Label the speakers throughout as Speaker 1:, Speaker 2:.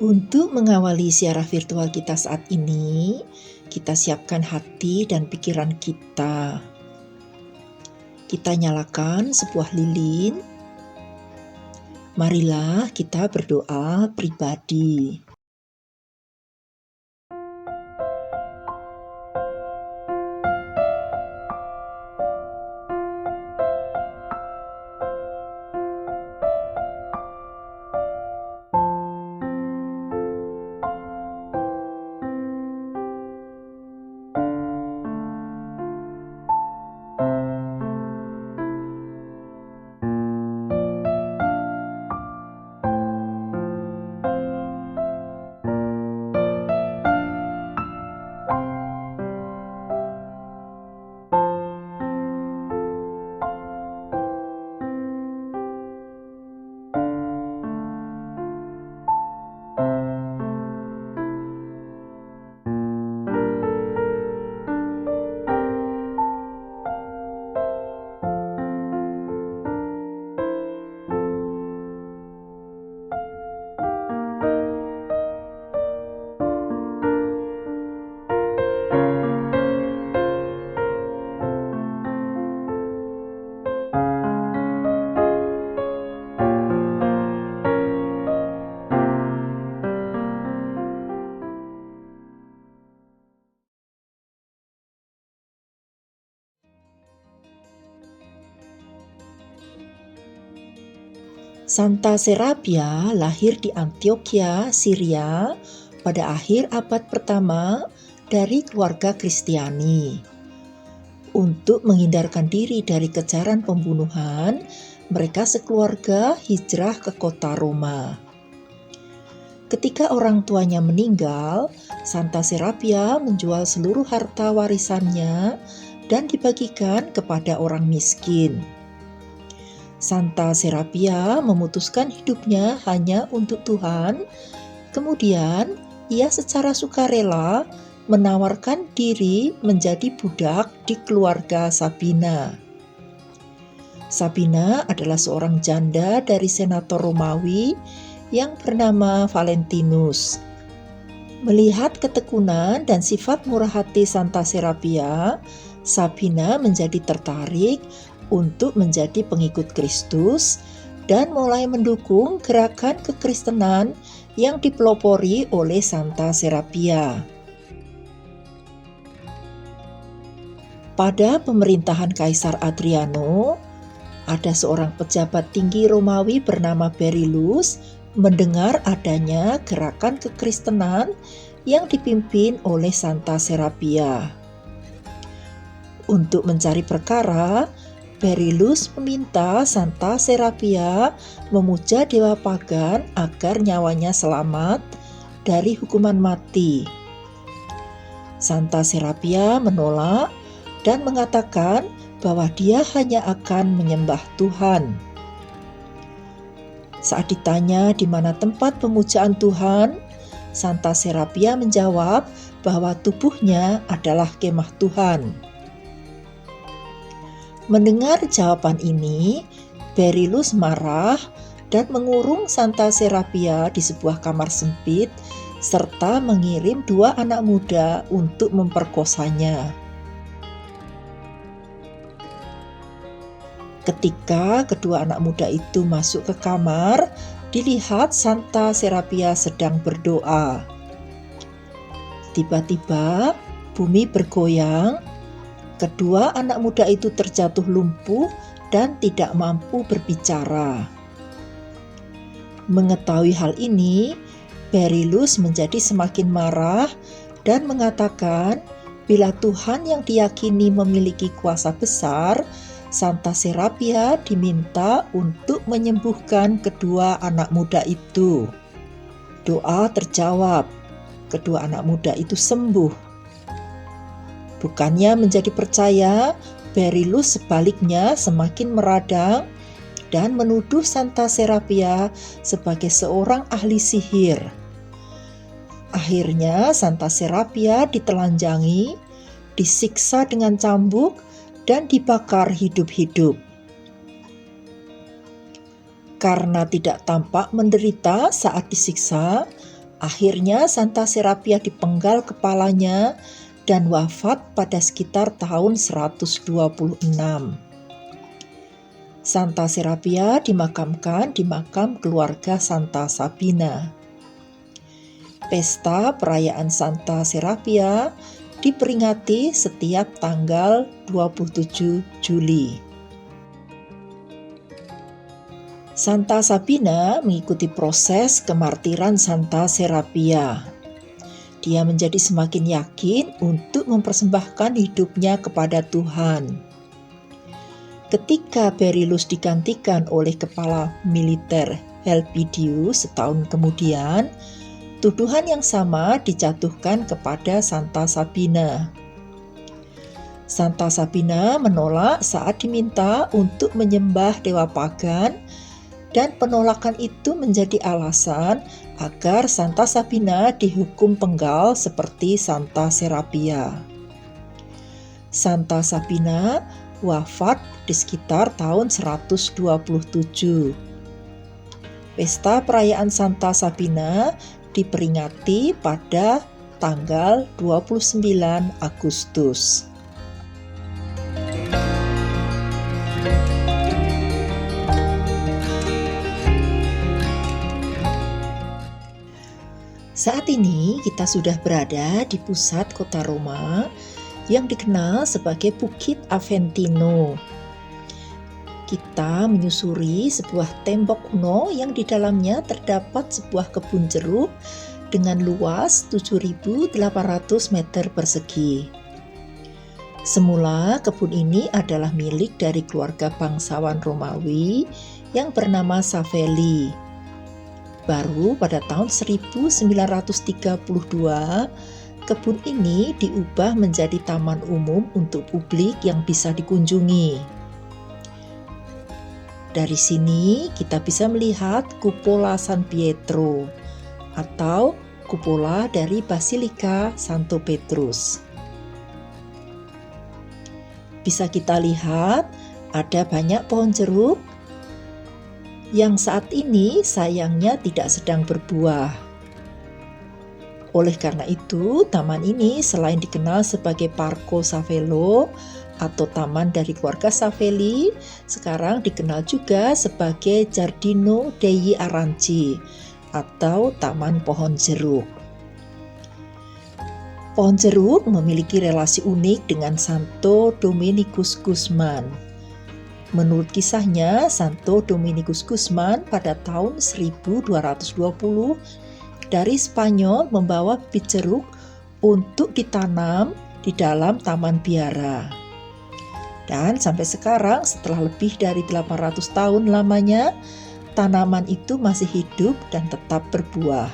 Speaker 1: Untuk mengawali siaran virtual kita saat ini, kita siapkan hati dan pikiran kita. Kita nyalakan sebuah lilin. Marilah kita berdoa pribadi. Santa Serapia lahir di Antioquia, Syria pada akhir abad pertama dari keluarga Kristiani. Untuk menghindarkan diri dari kejaran pembunuhan, mereka sekeluarga hijrah ke kota Roma. Ketika orang tuanya meninggal, Santa Serapia menjual seluruh harta warisannya dan dibagikan kepada orang miskin. Santa Serapia memutuskan hidupnya hanya untuk Tuhan. Kemudian, ia secara sukarela menawarkan diri menjadi budak di keluarga Sabina. Sabina adalah seorang janda dari senator Romawi yang bernama Valentinus. Melihat ketekunan dan sifat murah hati Santa Serapia, Sabina menjadi tertarik untuk menjadi pengikut Kristus dan mulai mendukung gerakan kekristenan yang dipelopori oleh Santa Serapia. Pada pemerintahan Kaisar Adriano, ada seorang pejabat tinggi Romawi bernama Beryllus mendengar adanya gerakan kekristenan yang dipimpin oleh Santa Serapia. Untuk mencari perkara, Beryllus meminta Santa Serapia memuja dewa pagan agar nyawanya selamat dari hukuman mati. Santa Serapia menolak dan mengatakan bahwa dia hanya akan menyembah Tuhan. Saat ditanya di mana tempat pemujaan Tuhan, Santa Serapia menjawab bahwa tubuhnya adalah kemah Tuhan. Mendengar jawaban ini, Beryllus marah dan mengurung Santa Serapia di sebuah kamar sempit serta mengirim 2 anak muda untuk memperkosanya. Ketika kedua anak muda itu masuk ke kamar, dilihat Santa Serapia sedang berdoa. Tiba-tiba bumi bergoyang. Kedua anak muda itu terjatuh lumpuh dan tidak mampu berbicara. Mengetahui hal ini, Beryllus menjadi semakin marah dan mengatakan, bila Tuhan yang diyakini memiliki kuasa besar, Santa Serapia diminta untuk menyembuhkan kedua anak muda itu. Doa terjawab, kedua anak muda itu sembuh. Bukannya menjadi percaya, Beryllus sebaliknya semakin meradang dan menuduh Santa Serapia sebagai seorang ahli sihir. Akhirnya Santa Serapia ditelanjangi, disiksa dengan cambuk, dan dibakar hidup-hidup. Karena tidak tampak menderita saat disiksa, Akhirnya Santa Serapia dipenggal kepalanya dan wafat pada sekitar tahun 126. Santa Serapia dimakamkan di makam keluarga Santa Sabina. Pesta perayaan Santa Serapia diperingati setiap tanggal 27 Juli. Santa Sabina mengikuti proses kemartiran Santa Serapia. Dia menjadi semakin yakin untuk mempersembahkan hidupnya kepada Tuhan. Ketika Beryllus digantikan oleh kepala militer Helpidius setahun kemudian, tuduhan yang sama dijatuhkan kepada Santa Sabina. Santa Sabina menolak saat diminta untuk menyembah dewa pagan, dan penolakan itu menjadi alasan agar Santa Sabina dihukum penggal seperti Santa Serapia. Santa Sabina wafat di sekitar tahun 127. Pesta perayaan Santa Sabina diperingati pada tanggal 29 Agustus. Saat ini kita sudah berada di pusat kota Roma yang dikenal sebagai Bukit Aventino. Kita menyusuri sebuah tembok kuno yang di dalamnya terdapat sebuah kebun jeruk dengan luas 7.800 meter persegi. Semula kebun ini adalah milik dari keluarga bangsawan Romawi yang bernama Savelli. Baru pada tahun 1932, kebun ini diubah menjadi taman umum untuk publik yang bisa dikunjungi. Dari sini kita bisa melihat Cupola San Pietro atau kupola dari Basilika Santo Petrus. Bisa kita lihat ada banyak pohon jeruk yang saat ini sayangnya tidak sedang berbuah. Oleh karena itu, taman ini selain dikenal sebagai Parco Savello atau taman dari keluarga Savelli, sekarang dikenal juga sebagai Giardino degli Aranci atau Taman Pohon Jeruk. Pohon jeruk memiliki relasi unik dengan Santo Dominicus Guzman. Menurut kisahnya, Santo Dominicus Guzman pada tahun 1220 dari Spanyol membawa bibit jeruk untuk ditanam di dalam taman biara. Dan sampai sekarang, setelah lebih dari 800 tahun lamanya, tanaman itu masih hidup dan tetap berbuah.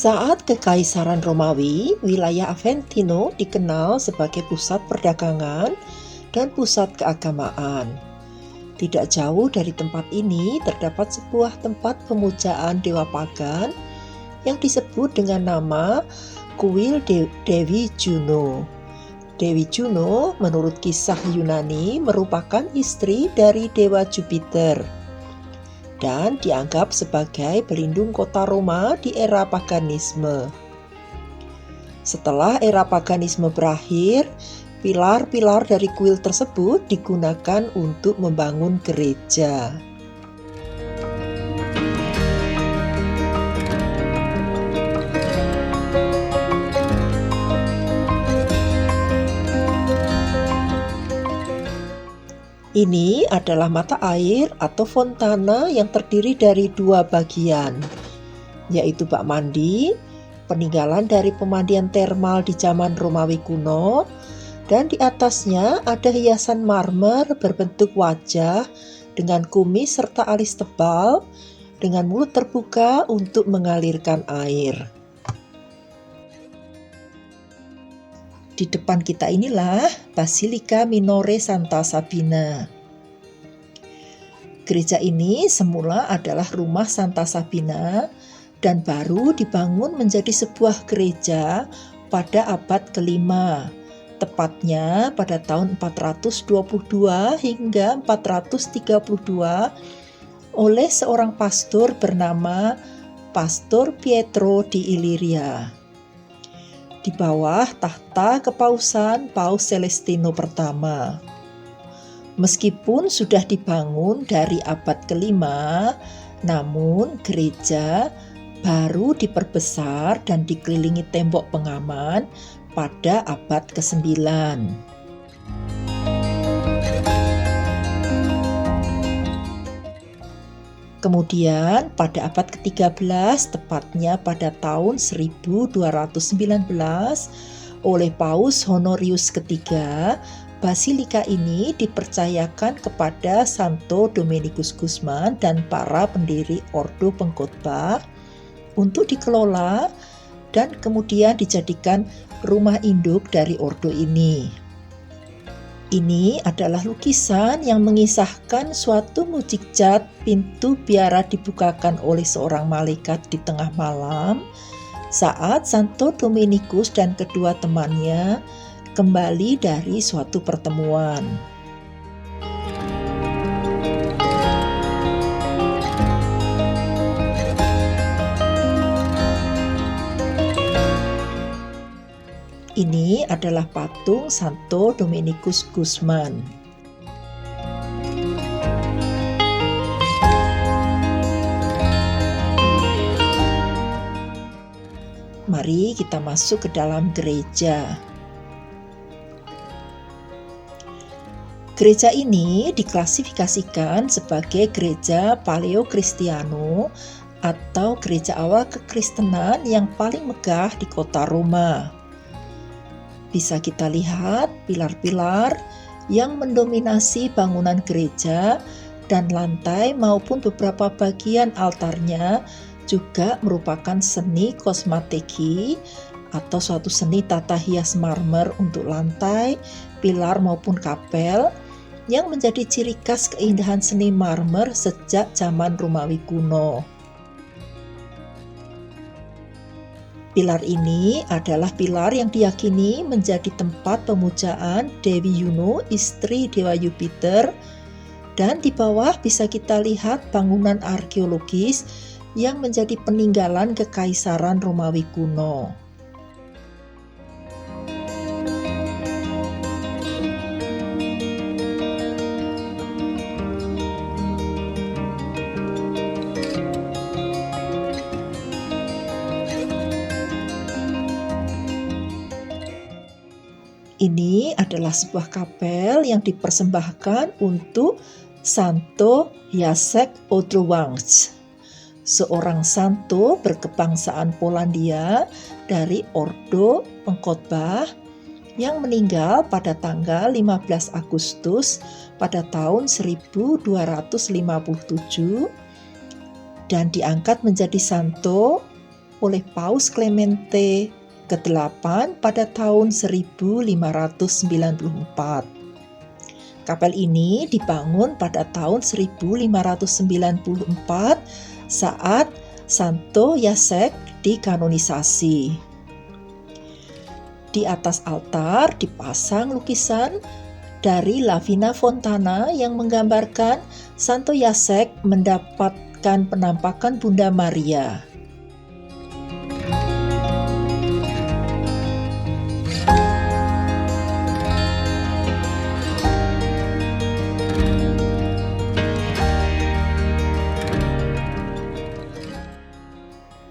Speaker 1: Saat Kekaisaran Romawi, wilayah Aventino dikenal sebagai pusat perdagangan dan pusat keagamaan. Tidak jauh dari tempat ini terdapat sebuah tempat pemujaan dewa pagan yang disebut dengan nama kuil Dewi Juno. Dewi Juno menurut kisah Yunani merupakan istri dari dewa Jupiter dan dianggap sebagai pelindung kota Roma di era paganisme. Setelah era paganisme berakhir, pilar-pilar dari kuil tersebut digunakan untuk membangun gereja. Ini adalah mata air atau fontana yang terdiri dari dua bagian, yaitu bak mandi, peninggalan dari pemandian termal di zaman Romawi kuno, dan di atasnya ada hiasan marmer berbentuk wajah dengan kumis serta alis tebal dengan mulut terbuka untuk mengalirkan air. Di depan kita inilah Basilika Minore Santa Sabina. Gereja ini semula adalah rumah Santa Sabina dan baru dibangun menjadi sebuah gereja pada abad ke-5 tepatnya pada tahun 422 hingga 432 oleh seorang pastor bernama Pastor Pietro di Iliria, di bawah tahta kepausan Paus Celestino pertama. Meskipun sudah dibangun dari abad kelima, namun gereja baru diperbesar dan dikelilingi tembok pengaman pada abad ke-9. Kemudian pada abad ke-13, tepatnya pada tahun 1219, oleh Paus Honorius ketiga, basilika ini dipercayakan kepada Santo Dominikus Guzman dan para pendiri Ordo Pengkhotbah untuk dikelola dan kemudian dijadikan rumah induk dari ordo ini. Ini adalah lukisan yang mengisahkan suatu mukjizat pintu biara dibukakan oleh seorang malaikat di tengah malam saat Santo Dominikus dan kedua temannya kembali dari suatu pertemuan. Ini adalah patung Santo Dominikus Guzman. Mari kita masuk ke dalam gereja. Gereja ini diklasifikasikan sebagai gereja Paleo-Kristiano atau gereja awal kekristenan yang paling megah di kota Roma. Bisa kita lihat pilar-pilar yang mendominasi bangunan gereja dan lantai maupun beberapa bagian altarnya juga merupakan seni kosmatiki atau suatu seni tata hias marmer untuk lantai, pilar maupun kapel yang menjadi ciri khas keindahan seni marmer sejak zaman Romawi kuno. Pilar ini adalah pilar yang diyakini menjadi tempat pemujaan Dewi Juno, istri Dewa Jupiter, dan di bawah bisa kita lihat bangunan arkeologis yang menjadi peninggalan kekaisaran Romawi kuno. Ini adalah sebuah kapel yang dipersembahkan untuk Santo Jacek Odrowangz, seorang santo berkebangsaan Polandia dari Ordo Pengkhotbah yang meninggal pada tanggal 15 Agustus pada tahun 1257 dan diangkat menjadi santo oleh Paus Clemente ke-8 pada tahun 1594. Kapel ini dibangun pada tahun 1594 saat Santo Jacek dikanonisasi. Di atas altar dipasang lukisan dari Lavina Fontana yang menggambarkan Santo Jacek mendapatkan penampakan Bunda Maria.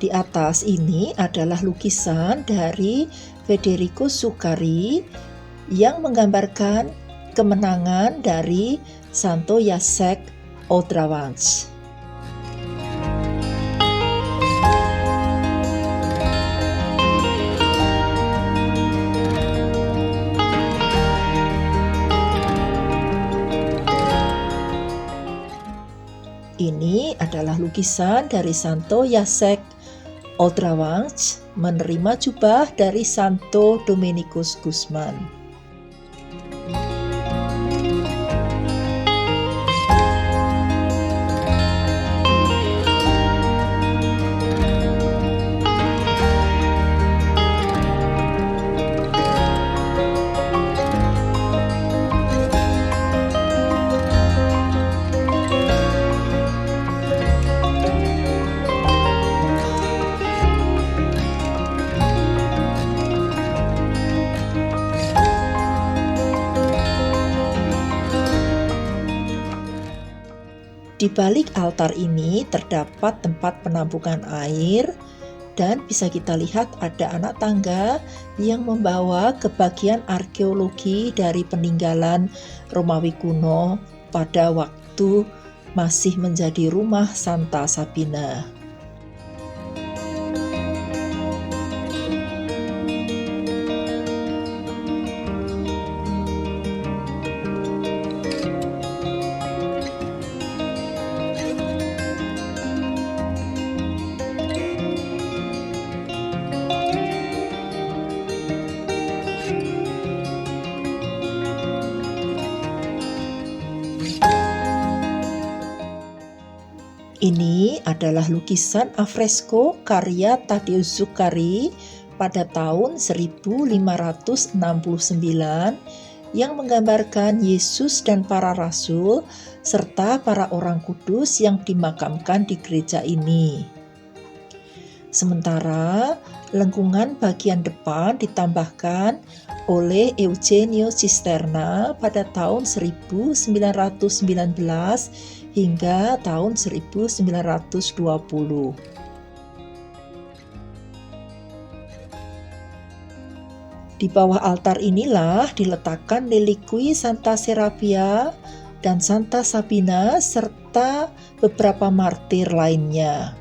Speaker 1: Di atas ini adalah lukisan dari Federico Zuccari yang menggambarkan kemenangan dari Santo Jacek Odrowangz. Ini adalah lukisan dari Santo Jacek Odrowangz menerima jubah dari Santo Dominikus Guzman. Di balik altar ini terdapat tempat penampungan air, dan bisa kita lihat ada anak tangga yang membawa kebagian arkeologi dari peninggalan Romawi kuno pada waktu masih menjadi rumah Santa Sabina. Ini adalah lukisan afresko karya Tadeusz Zuccari pada tahun 1569 yang menggambarkan Yesus dan para rasul serta para orang kudus yang dimakamkan di gereja ini. Sementara lengkungan bagian depan ditambahkan oleh Eugenio Cisterna pada tahun 1919 hingga tahun 1920. Di bawah altar inilah diletakkan relikwi Santa Serapia dan Santa Sabina serta beberapa martir lainnya.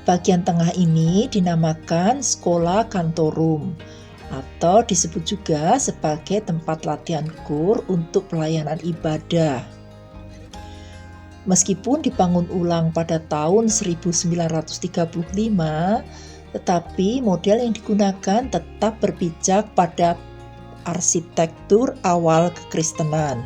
Speaker 1: Bagian tengah ini dinamakan Schola Cantorum atau disebut juga sebagai tempat latihan kur untuk pelayanan ibadah. Meskipun dibangun ulang pada tahun 1935, tetapi model yang digunakan tetap berpijak pada arsitektur awal kekristenan.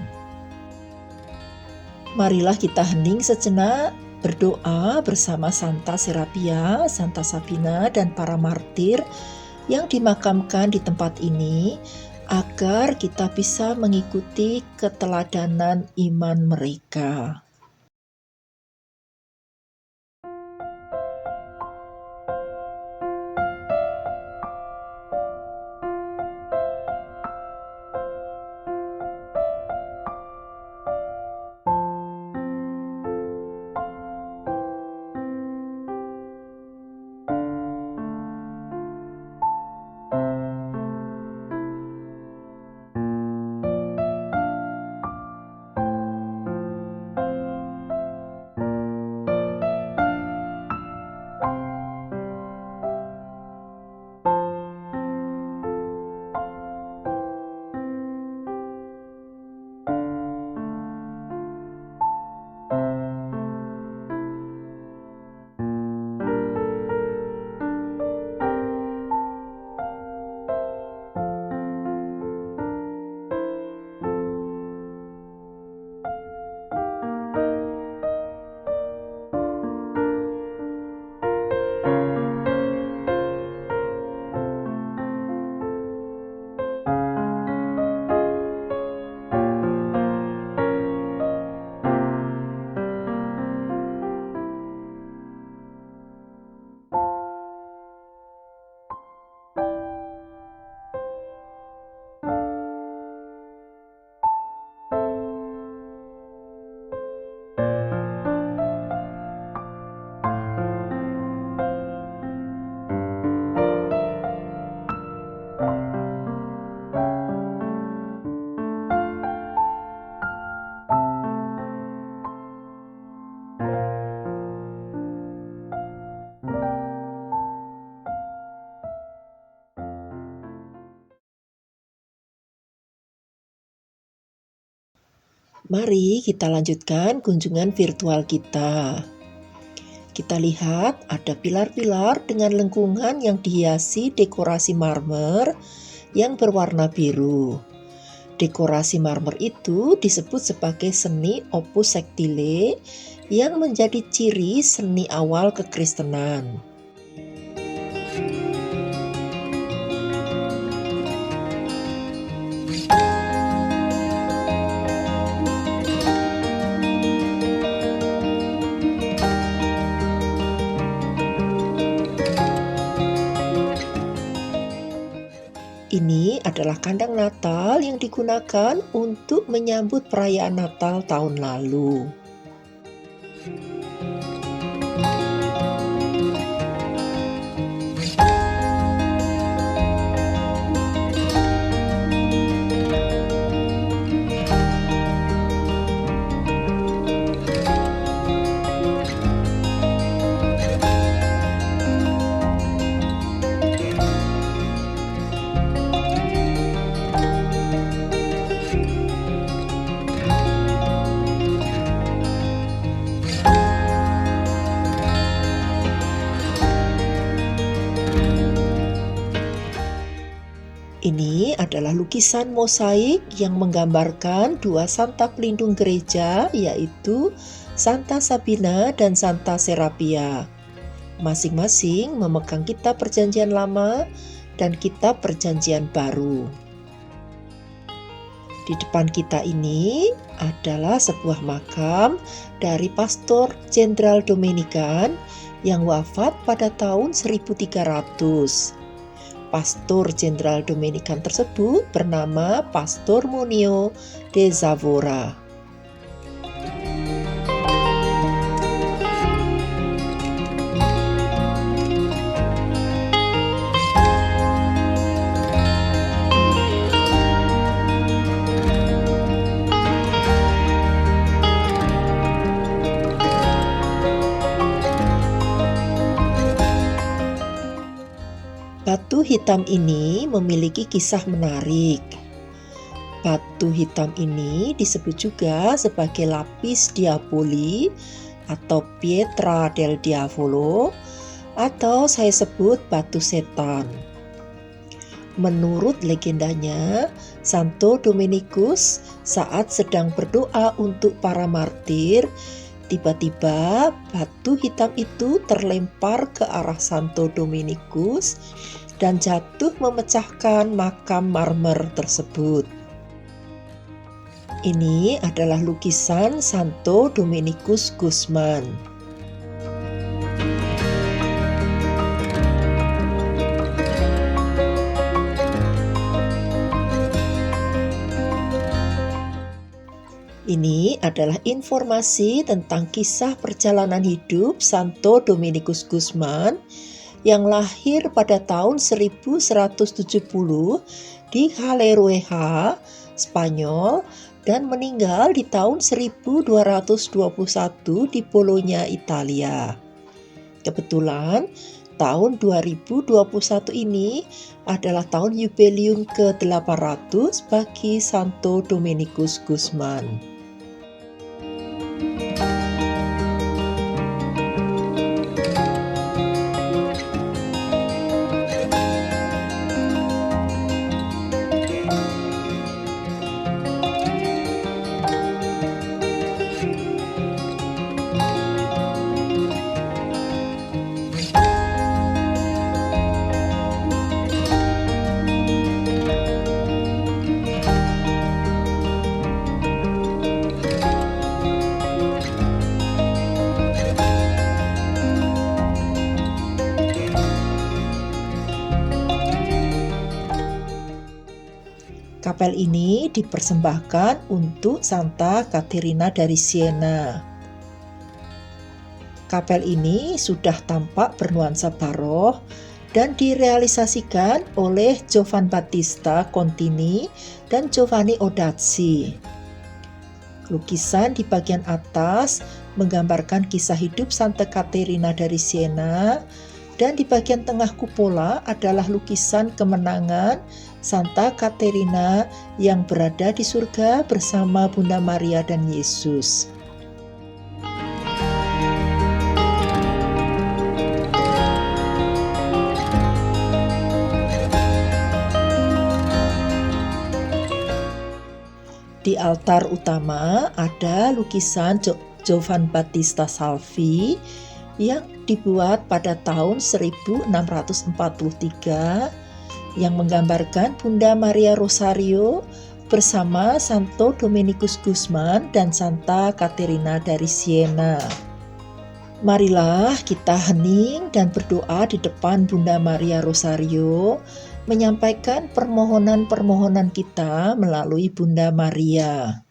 Speaker 1: Marilah kita hening sejenak, berdoa bersama Santa Serapia, Santa Sabina, dan para martir yang dimakamkan di tempat ini, agar kita bisa mengikuti keteladanan iman mereka. Mari kita lanjutkan kunjungan virtual kita. Kita lihat ada pilar-pilar dengan lengkungan yang dihiasi dekorasi marmer yang berwarna biru. Dekorasi marmer itu disebut sebagai seni opus sectile yang menjadi ciri seni awal kekristenan. Ini adalah adalah kandang Natal yang digunakan untuk menyambut perayaan Natal tahun lalu. Ini adalah lukisan mosaik yang menggambarkan dua santa pelindung gereja, yaitu Santa Sabina dan Santa Serapia. Masing-masing memegang kitab Perjanjian Lama dan kitab Perjanjian Baru. Di depan kita ini adalah sebuah makam dari Pastor Jenderal Dominikan yang wafat pada tahun 1300. Pastor Jenderal Dominikan tersebut bernama Pastor Munio de Zavora. Batu hitam ini memiliki kisah menarik. Batu hitam ini disebut juga sebagai lapis diaboli atau pietra del diavolo, atau saya sebut batu setan. Menurut legendanya, Santo Dominikus saat sedang berdoa untuk para martir, tiba-tiba batu hitam itu terlempar ke arah Santo Dominikus dan jatuh memecahkan makam marmer tersebut. Ini adalah lukisan Santo Dominikus Guzman. Ini adalah informasi tentang kisah perjalanan hidup Santo Dominikus Guzman yang lahir pada tahun 1170 di Calerueja, Spanyol, dan meninggal di tahun 1221 di Bolonya, Italia. Kebetulan tahun 2021 ini adalah tahun jubileum ke-800 bagi Santo Dominikus Guzman. Kapel ini dipersembahkan untuk Santa Caterina dari Siena. Kapel ini sudah tampak bernuansa barok dan direalisasikan oleh Giovan Battista Contini dan Giovanni Odazzi. Lukisan di bagian atas menggambarkan kisah hidup Santa Caterina dari Siena, dan di bagian tengah kupola adalah lukisan kemenangan Santa Caterina yang berada di surga bersama Bunda Maria dan Yesus. Di altar utama ada lukisan Giovan Battista Salvi yang dibuat pada tahun 1643 yang menggambarkan Bunda Maria Rosario bersama Santo Dominikus Guzman dan Santa Caterina dari Siena. Marilah kita hening dan berdoa di depan Bunda Maria Rosario menyampaikan permohonan-permohonan kita melalui Bunda Maria.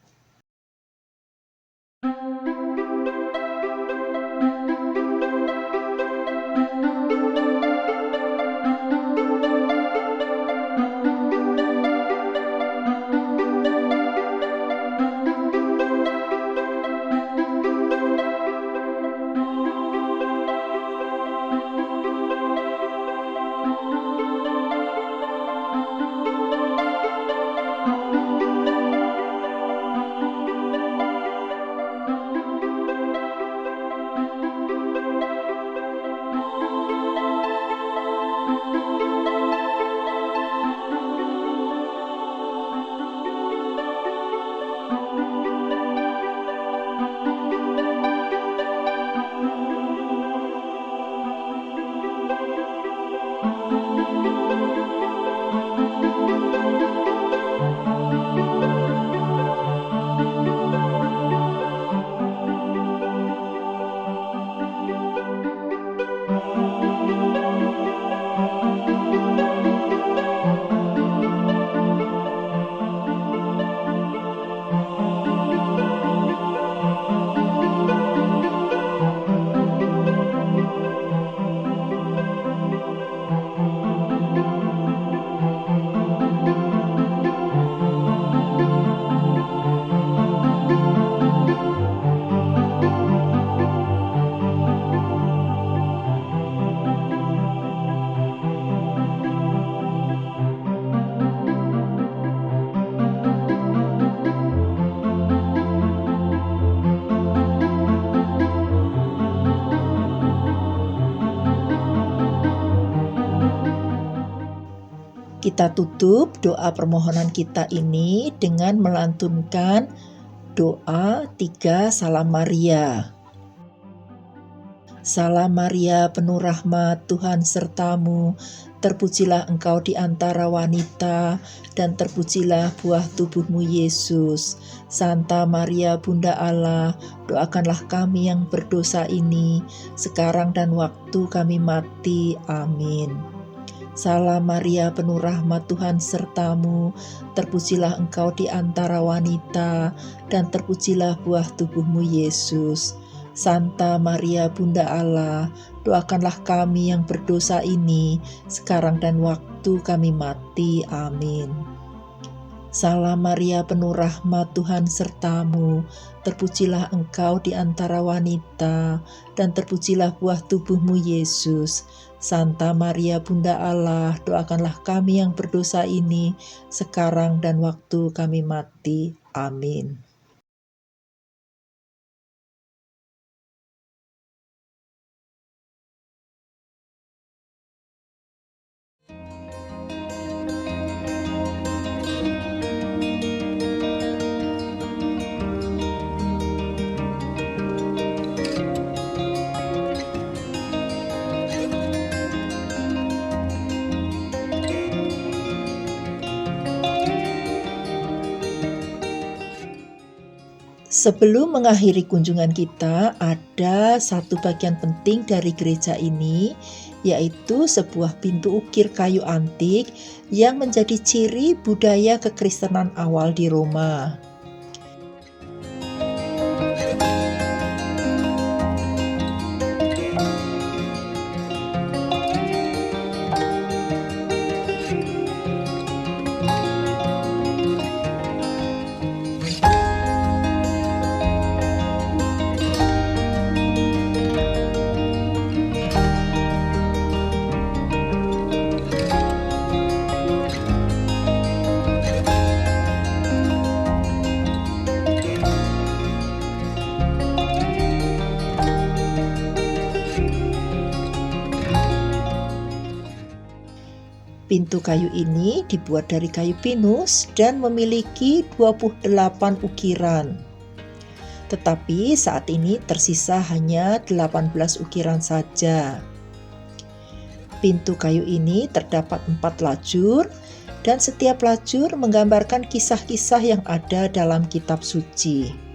Speaker 1: Kita tutup doa permohonan kita ini dengan melantunkan doa 3 Salam Maria. Salam Maria, penuh rahmat, Tuhan sertamu, terpujilah engkau di antara wanita, dan terpujilah buah tubuhmu Yesus. Santa Maria Bunda Allah, doakanlah kami yang berdosa ini, sekarang dan waktu kami mati. Amin. Salam Maria, penuh rahmat, Tuhan sertamu, terpujilah engkau di antara wanita, dan terpujilah buah tubuhmu Yesus. Santa Maria Bunda Allah, doakanlah kami yang berdosa ini, sekarang dan waktu kami mati. Amin. Salam Maria, penuh rahmat, Tuhan sertamu, terpujilah engkau di antara wanita, dan terpujilah buah tubuhmu Yesus. Santa Maria Bunda Allah, doakanlah kami yang berdosa ini, sekarang dan waktu kami mati. Amin. Sebelum mengakhiri kunjungan kita, ada satu bagian penting dari gereja ini, yaitu sebuah pintu ukir kayu antik yang menjadi ciri budaya kekristenan awal di Roma. Pintu kayu ini dibuat dari kayu pinus dan memiliki 28 ukiran. Tetapi saat ini tersisa hanya 18 ukiran saja. Pintu kayu ini terdapat 4 lajur dan setiap lajur menggambarkan kisah-kisah yang ada dalam kitab suci.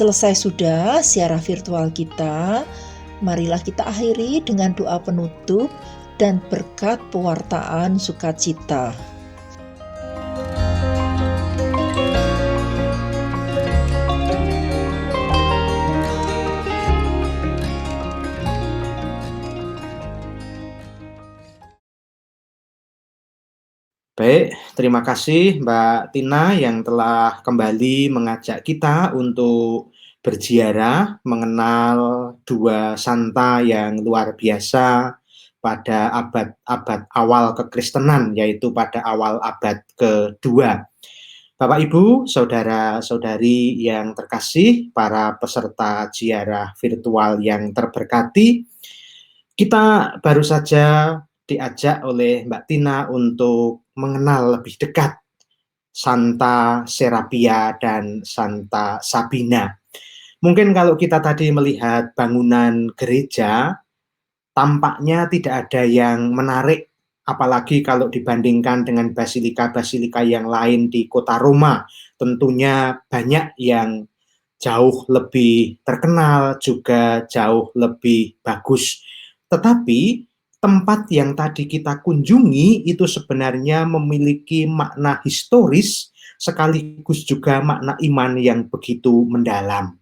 Speaker 1: Selesai sudah siaran virtual kita, marilah kita akhiri dengan doa penutup dan berkat pewartaan sukacita.
Speaker 2: Baik, terima kasih Mbak Tina yang telah kembali mengajak kita untuk berziarah mengenal dua santa yang luar biasa pada abad-abad awal kekristenan, yaitu pada awal abad kedua. Bapak Ibu, saudara-saudari yang terkasih, para peserta ziarah virtual yang terberkati, kita baru saja diajak oleh Mbak Tina untuk mengenal lebih dekat Santa Serapia dan Santa Sabina. Mungkin kalau kita tadi melihat bangunan gereja, tampaknya tidak ada yang menarik, apalagi kalau dibandingkan dengan basilika-basilika yang lain di kota Roma. Tentunya banyak yang jauh lebih terkenal, juga jauh lebih bagus. Tetapi tempat yang tadi kita kunjungi itu sebenarnya memiliki makna historis sekaligus juga makna iman yang begitu mendalam.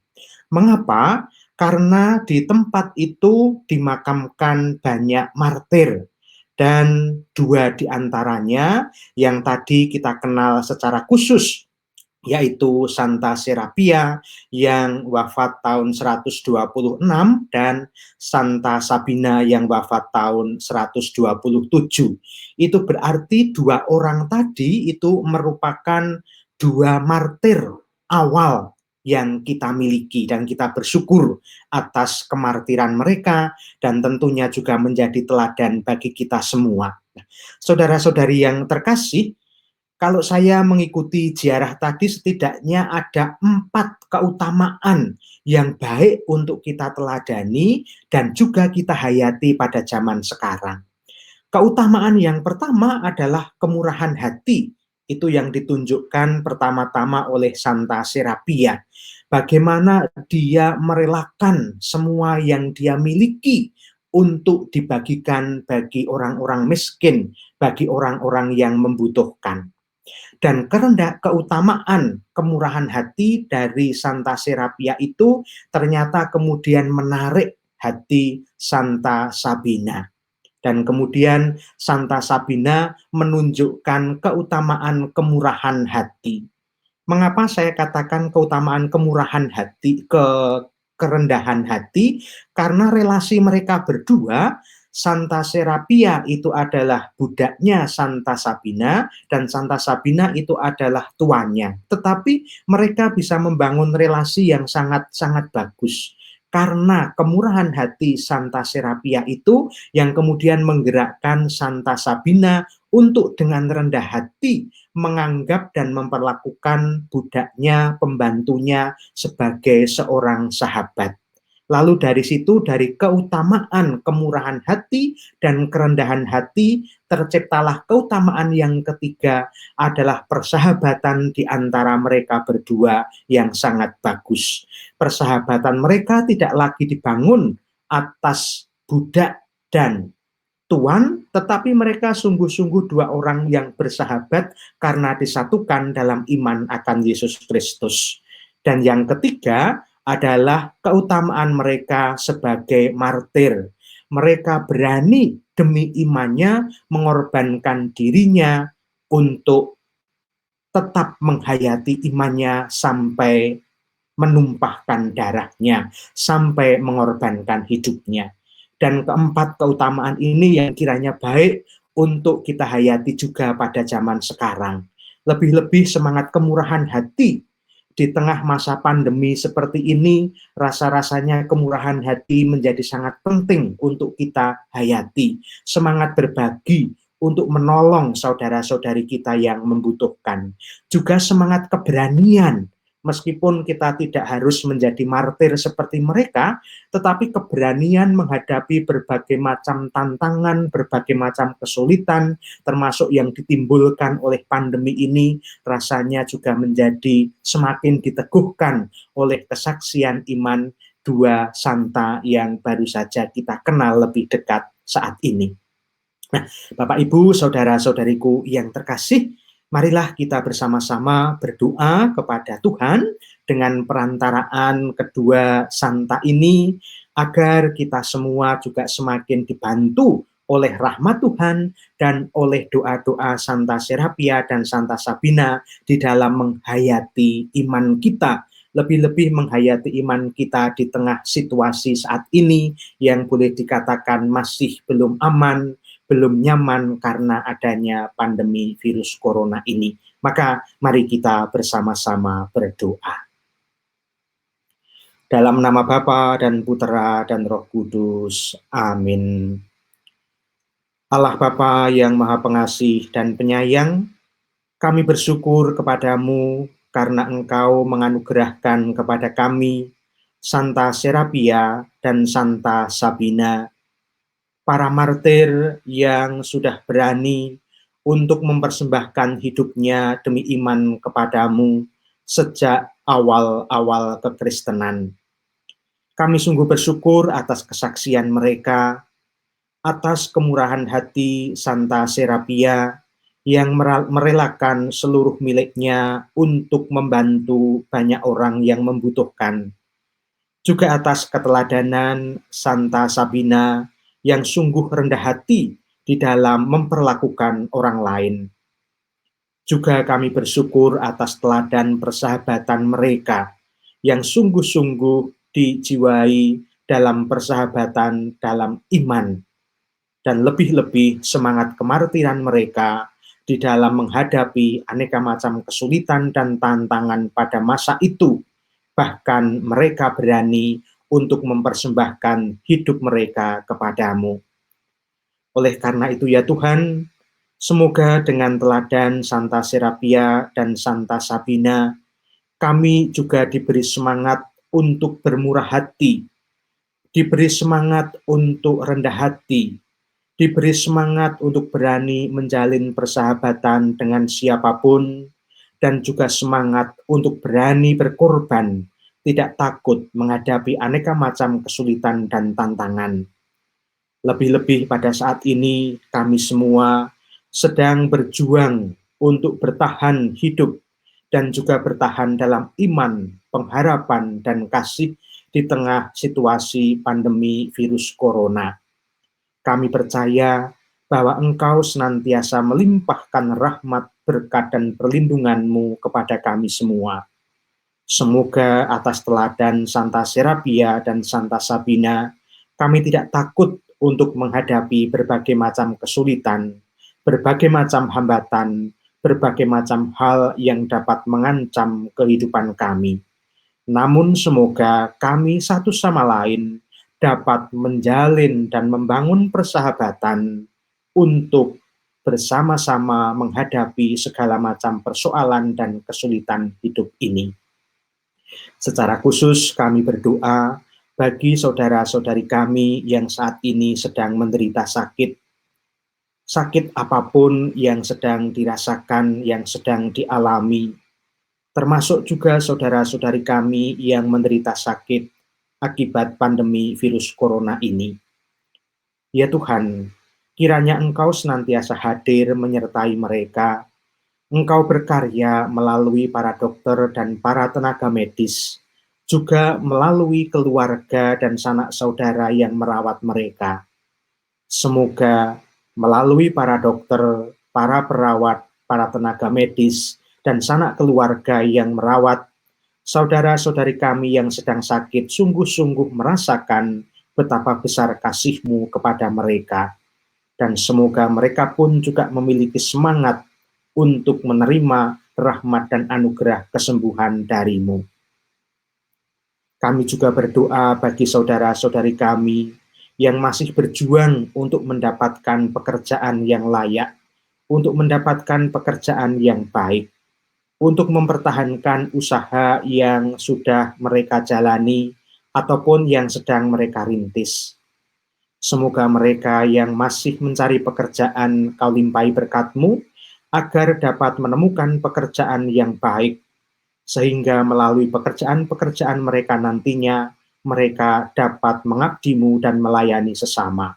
Speaker 2: Mengapa? Karena di tempat itu dimakamkan banyak martir, dan dua di antaranya yang tadi kita kenal secara khusus, yaitu Santa Serapia yang wafat tahun 126 dan Santa Sabina yang wafat tahun 127. Itu berarti dua orang tadi itu merupakan dua martir awal yang kita miliki, dan kita bersyukur atas kemartiran mereka dan tentunya juga menjadi teladan bagi kita semua. Saudara-saudari yang terkasih, kalau saya mengikuti ziarah tadi, setidaknya ada 4 keutamaan yang baik untuk kita teladani dan juga kita hayati pada zaman sekarang. Keutamaan yang pertama adalah kemurahan hati. Itu yang ditunjukkan pertama-tama oleh Santa Serapia. Bagaimana dia merelakan semua yang dia miliki untuk dibagikan bagi orang-orang miskin, bagi orang-orang yang membutuhkan. Dan keutamaan kemurahan hati dari Santa Serapia itu ternyata kemudian menarik hati Santa Sabina. Dan kemudian Santa Sabina menunjukkan keutamaan kemurahan hati. Mengapa saya katakan keutamaan kemurahan hati, kerendahan hati? Karena relasi mereka berdua, Santa Serapia itu adalah budaknya Santa Sabina dan Santa Sabina itu adalah tuannya. Tetapi mereka bisa membangun relasi yang sangat-sangat bagus. Karena kemurahan hati Santa Serapia itu yang kemudian menggerakkan Santa Sabina untuk dengan rendah hati menganggap dan memperlakukan budaknya, pembantunya sebagai seorang sahabat. Lalu dari situ, dari keutamaan kemurahan hati dan kerendahan hati, terciptalah keutamaan yang ketiga adalah persahabatan di antara mereka berdua yang sangat bagus. Persahabatan mereka tidak lagi dibangun atas budak dan tuan, tetapi mereka sungguh-sungguh dua orang yang bersahabat karena disatukan dalam iman akan Yesus Kristus. Dan yang ketiga adalah keutamaan mereka sebagai martir. Mereka berani demi imannya mengorbankan dirinya untuk tetap menghayati imannya sampai menumpahkan darahnya, sampai mengorbankan hidupnya. Dan keempat keutamaan ini yang kiranya baik untuk kita hayati juga pada zaman sekarang. Lebih-lebih semangat kemurahan hati. Di tengah masa pandemi seperti ini, rasa-rasanya kemurahan hati menjadi sangat penting untuk kita hayati. Semangat berbagi untuk menolong saudara-saudari kita yang membutuhkan. Juga semangat keberanian Meskipun kita tidak harus menjadi martir seperti mereka, tetapi keberanian menghadapi berbagai macam tantangan, berbagai macam kesulitan, termasuk yang ditimbulkan oleh pandemi ini, rasanya juga menjadi semakin diteguhkan oleh kesaksian iman dua santa yang baru saja kita kenal lebih dekat saat ini. Nah, Bapak Ibu, saudara-saudariku yang terkasih, marilah kita bersama-sama berdoa kepada Tuhan dengan perantaraan kedua santa ini, agar kita semua juga semakin dibantu oleh rahmat Tuhan dan oleh doa-doa Santa Serapia dan Santa Sabina di dalam menghayati iman kita, lebih-lebih menghayati iman kita di tengah situasi saat ini yang boleh dikatakan masih belum aman, belum nyaman karena adanya pandemi virus corona ini. Maka mari kita bersama-sama berdoa. Dalam nama Bapa dan Putera dan Roh Kudus. Amin. Allah Bapa yang Maha Pengasih dan Penyayang, kami bersyukur kepadamu karena Engkau menganugerahkan kepada kami Santa Serapia dan Santa Sabina, para martir yang sudah berani untuk mempersembahkan hidupnya demi iman kepadamu sejak awal-awal kekristenan. Kami sungguh bersyukur atas kesaksian mereka, atas kemurahan hati Santa Serapia yang merelakan seluruh miliknya untuk membantu banyak orang yang membutuhkan. Juga atas keteladanan Santa Sabina yang sungguh rendah hati di dalam memperlakukan orang lain. Juga kami bersyukur atas teladan persahabatan mereka yang sungguh-sungguh dijiwai dalam persahabatan dalam iman, dan lebih-lebih semangat kemartiran mereka di dalam menghadapi aneka macam kesulitan dan tantangan pada masa itu. Bahkan mereka berani untuk mempersembahkan hidup mereka kepadamu. Oleh karena itu ya Tuhan, semoga dengan teladan Santa Serapia dan Santa Sabina, kami juga diberi semangat untuk bermurah hati, diberi semangat untuk rendah hati, diberi semangat untuk berani menjalin persahabatan dengan siapapun, dan juga semangat untuk berani berkorban, tidak takut menghadapi aneka macam kesulitan dan tantangan. Lebih-lebih pada saat ini kami semua sedang berjuang untuk bertahan hidup dan juga bertahan dalam iman, pengharapan, dan kasih di tengah situasi pandemi virus corona. Kami percaya bahwa Engkau senantiasa melimpahkan rahmat, berkat, dan perlindungan-Mu kepada kami semua. Semoga atas teladan Santa Serapia dan Santa Sabina, kami tidak takut untuk menghadapi berbagai macam kesulitan, berbagai macam hambatan, berbagai macam hal yang dapat mengancam kehidupan kami. Namun semoga kami satu sama lain dapat menjalin dan membangun persahabatan untuk bersama-sama menghadapi segala macam persoalan dan kesulitan hidup ini. Secara khusus kami berdoa bagi saudara-saudari kami yang saat ini sedang menderita sakit apapun yang sedang dirasakan, yang sedang dialami, termasuk juga saudara-saudari kami yang menderita sakit akibat pandemi virus corona ini. Ya Tuhan, kiranya Engkau senantiasa hadir menyertai mereka. Engkau berkarya melalui para dokter dan para tenaga medis, juga melalui keluarga dan sanak saudara yang merawat mereka. Semoga melalui para dokter, para perawat, para tenaga medis, dan sanak keluarga yang merawat saudara-saudari kami yang sedang sakit sungguh-sungguh merasakan betapa besar kasih-Mu kepada mereka. Dan semoga mereka pun juga memiliki semangat untuk menerima rahmat dan anugerah kesembuhan dari-Mu. Kami juga berdoa bagi saudara-saudari kami yang masih berjuang untuk mendapatkan pekerjaan yang layak, untuk mendapatkan pekerjaan yang baik. untuk mempertahankan usaha yang sudah mereka jalani ataupun yang sedang mereka rintis. Semoga mereka yang masih mencari pekerjaan Kau limpahi berkat-Mu, agar dapat menemukan pekerjaan yang baik, sehingga melalui pekerjaan-pekerjaan mereka nantinya, mereka dapat mengabdi-Mu dan melayani sesama.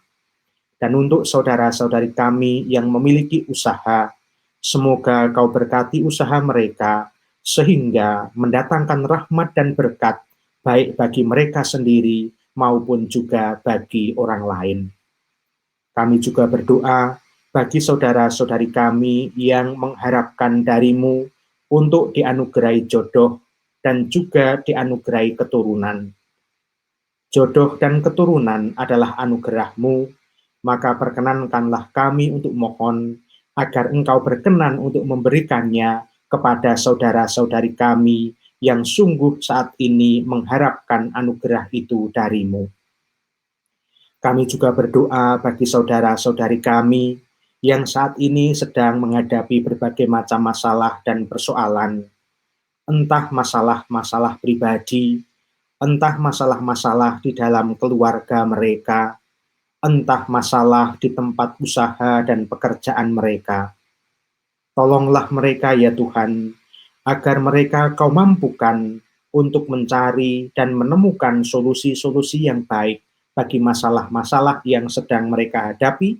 Speaker 2: Dan untuk saudara-saudari kami yang memiliki usaha, semoga Kau berkati usaha mereka, sehingga mendatangkan rahmat dan berkat, baik bagi mereka sendiri maupun juga bagi orang lain. Kami juga berdoa bagi saudara-saudari kami yang mengharapkan dari-Mu untuk dianugerahi jodoh dan juga dianugerahi keturunan. Jodoh dan keturunan adalah anugerah-Mu, maka perkenankanlah kami untuk mohon agar Engkau berkenan untuk memberikannya kepada saudara-saudari kami yang sungguh saat ini mengharapkan anugerah itu dari-Mu. Kami juga berdoa bagi saudara-saudari kami yang saat ini sedang menghadapi berbagai macam masalah dan persoalan, entah masalah-masalah pribadi, entah masalah-masalah di dalam keluarga mereka, entah masalah di tempat usaha dan pekerjaan mereka. Tolonglah mereka ya Tuhan, agar mereka Kau mampukan untuk mencari dan menemukan solusi-solusi yang baik bagi masalah-masalah yang sedang mereka hadapi,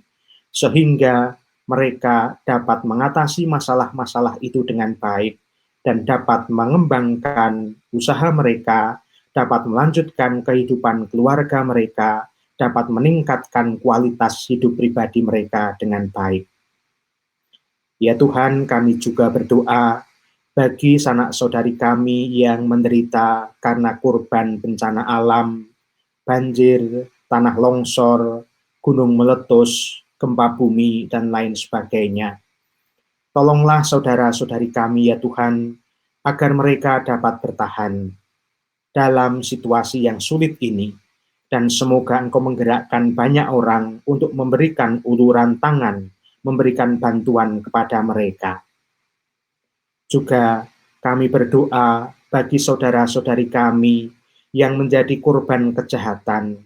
Speaker 2: sehingga mereka dapat mengatasi masalah-masalah itu dengan baik dan dapat mengembangkan usaha mereka, dapat melanjutkan kehidupan keluarga mereka, dapat meningkatkan kualitas hidup pribadi mereka dengan baik. Ya Tuhan, kami juga berdoa bagi sanak saudari kami yang menderita karena korban bencana alam, banjir, tanah longsor, gunung meletus, gempa bumi, dan lain sebagainya. Tolonglah saudara-saudari kami ya Tuhan, agar mereka dapat bertahan dalam situasi yang sulit ini, dan semoga Engkau menggerakkan banyak orang untuk memberikan uluran tangan, memberikan bantuan kepada mereka. Juga kami berdoa bagi saudara-saudari kami yang menjadi korban kejahatan,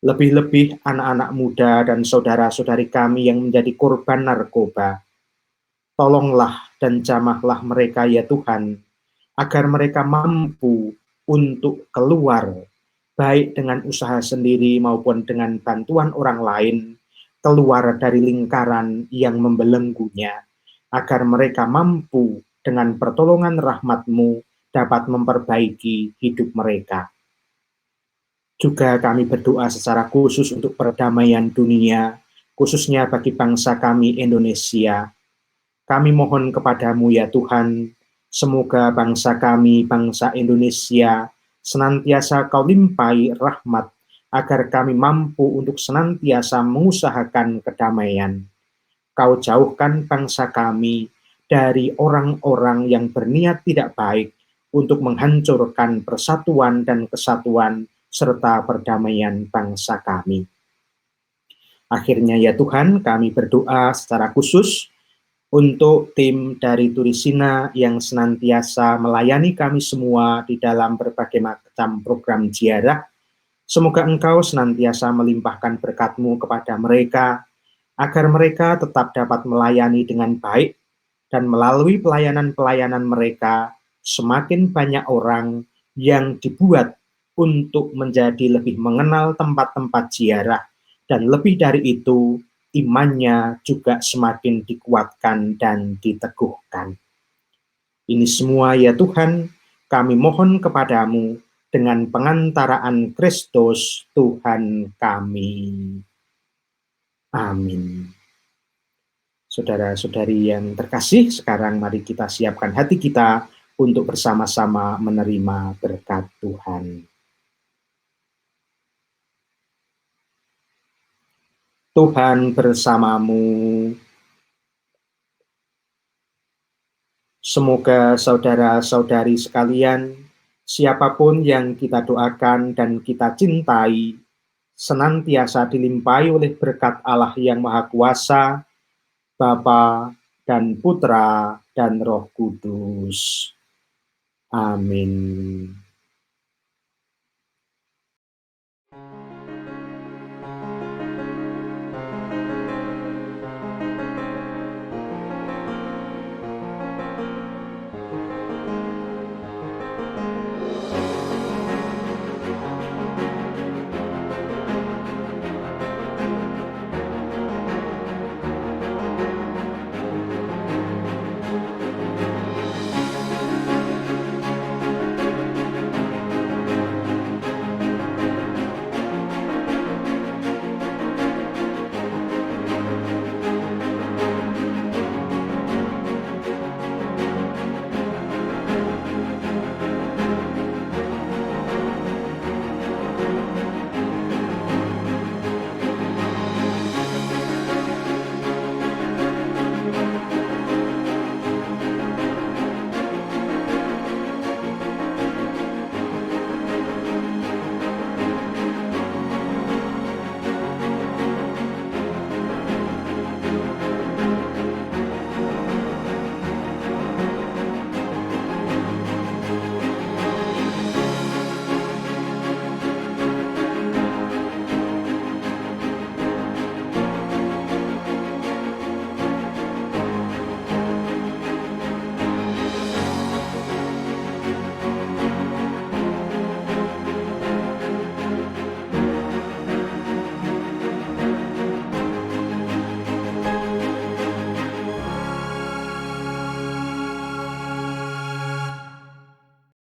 Speaker 2: lebih-lebih anak-anak muda dan saudara-saudari kami yang menjadi korban narkoba. Tolonglah dan jamahlah mereka ya Tuhan, agar mereka mampu untuk keluar, baik dengan usaha sendiri maupun dengan bantuan orang lain, keluar dari lingkaran yang membelenggunya, agar mereka mampu dengan pertolongan rahmat-Mu dapat memperbaiki hidup mereka. Juga kami berdoa secara khusus untuk perdamaian dunia, khususnya bagi bangsa kami Indonesia. Kami mohon kepadamu ya Tuhan, semoga bangsa kami, bangsa Indonesia, senantiasa Kau limpahi rahmat, agar kami mampu untuk senantiasa mengusahakan kedamaian. Kau jauhkan bangsa kami dari orang-orang yang berniat tidak baik untuk menghancurkan persatuan dan kesatuan serta perdamaian bangsa kami. Akhirnya ya Tuhan, kami berdoa secara khusus untuk tim dari Turisina yang senantiasa melayani kami semua di dalam berbagai macam program ziarah. Semoga Engkau senantiasa melimpahkan berkat-Mu kepada mereka, agar mereka tetap dapat melayani dengan baik, dan melalui pelayanan-pelayanan mereka, semakin banyak orang yang dibuat untuk menjadi lebih mengenal tempat-tempat ziarah, dan lebih dari itu, imannya juga semakin dikuatkan dan diteguhkan. Ini semua ya Tuhan, kami mohon kepadamu dengan pengantaraan Kristus Tuhan kami. Amin. Saudara-saudari yang terkasih, sekarang mari kita siapkan hati kita untuk bersama-sama menerima berkat Tuhan. Tuhan bersamamu. Semoga saudara-saudari sekalian, siapapun yang kita doakan dan kita cintai, senantiasa dilimpahi oleh berkat Allah yang Maha Kuasa, Bapa dan Putra dan Roh Kudus. Amin.